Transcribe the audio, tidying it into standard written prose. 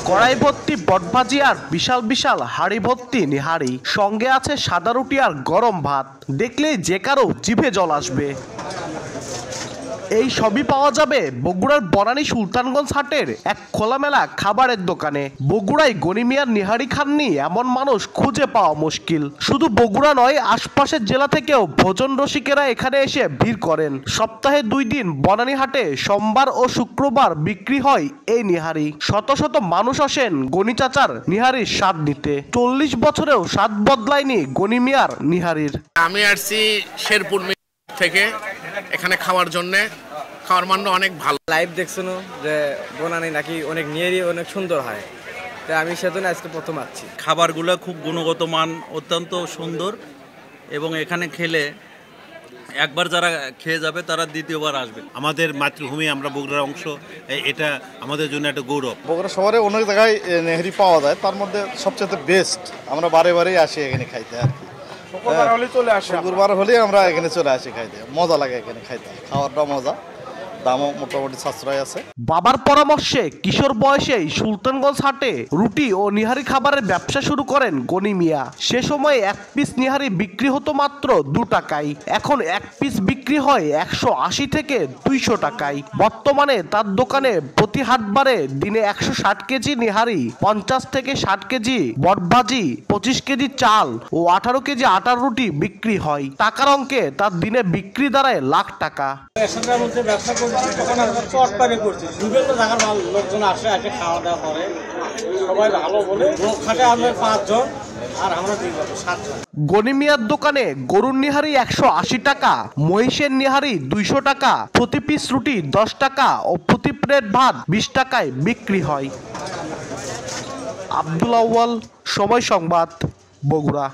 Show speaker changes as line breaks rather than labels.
কড়াই ভর্তি বটভাজি আর বিশাল বিশাল হাড়ি ভর্তি নিহারি, সঙ্গে আছে সাদা রুটি আর গরম ভাত। দেখলেই যে কারো জিভে জল আসবে। এই সবই পাওয়া যাবে বগুড়ার বনানী সুলতানগঞ্জ হাটের এক খোলামেলা খাবারের দোকানে। বগুড়ায় গনি মিয়ার নিহারি খাননি এমন মানুষ খুঁজে পাওয়া মুশকিল। শুধু বগুড়া নয়, আশপাশের জেলা থেকেও ভোজন রসিকেরা এখানে এসে ভিড় করেন। সপ্তাহে 2 দিন বনানী হাটে সোমবার ও শুক্রবার বিক্রি হয় এই নিহারি। শত শত মানুষ আসেন গনি চাচার নিহারির স্বাদ নিতে। 40 বছরেও স্বাদ বদলায়নি গনি মিয়ার নিহারির।
আমি আসছি শেরপুর থেকে এখানে খাওয়ার জন্য। খাওয়ার মান অনেক ভালো।
লাইভ দেখছেন যে বনানী নাকি অনেক নিয়ারি অনেক সুন্দর হয়, তাই আমি সেজন্য আজকে প্রথম আসছি।
খাবারগুলো খুব গুণগত মান অত্যন্ত সুন্দর এবং এখানে খেলে একবার যারা খেয়ে যাবে তারা দ্বিতীয়বার আসবে।
আমাদের মাতৃভূমি, আমরা বগুড়ার অংশ, এটা আমাদের জন্য একটা গৌরব।
বগুড়া শহরে অনেক জায়গায় নেহারি পাওয়া যায়, তার মধ্যে সবচেয়ে বেস্ট। আমরা বারে বারেই আসি এখানে খাইতে আর কি। শুক্রবার হলে আমরা এখানে চলে আসি খাইতে, মজা লাগে এখানে খাইতে, খাওয়ারটা মজা, দামও মোটামুটি সাশ্রয় আছে।
বাবার পরামর্শে কিশোর বয়সেই সুলতানগঞ্জ হাটে রুটি ও নিহারি খাবারের ব্যবসা শুরু করেন গনি মিয়া। সে সময় 1 পিস নিহারি বিক্রি হতো মাত্র 2 টাকায়। এখন 1 পিস বিক্রি হয় 180 থেকে 200 টাকায়। বর্তমানে তার দোকানে প্রতি হাটবারে দিনে 160 কেজি নিহারি, 50 থেকে 60 কেজি বটভাজি, 25 কেজি চাল ও 18 কেজি আটার রুটি বিক্রি হয়। টাকার অঙ্কে তার দিনে বিক্রি দাঁড়ায় লাখ টাকা।
বিভিন্ন জায়গার লোকজন আসে খাওয়া দাওয়া করে, সবাই ভালো বলে। লোক খাটে আমরা 5 জন আর আমরা 7 জন।
গনি মিয়ার দোকানে গরুর নিহারি 180 টাকা, মহিষের নিহারি 200 টাকা, প্রতি পিস রুটি 10 টাকা ও প্রতি প্লেট ভাত 20 টাকায় বিক্রি হয়। আব্দুল আউয়াল, সময় সংবাদ, বগুড়া।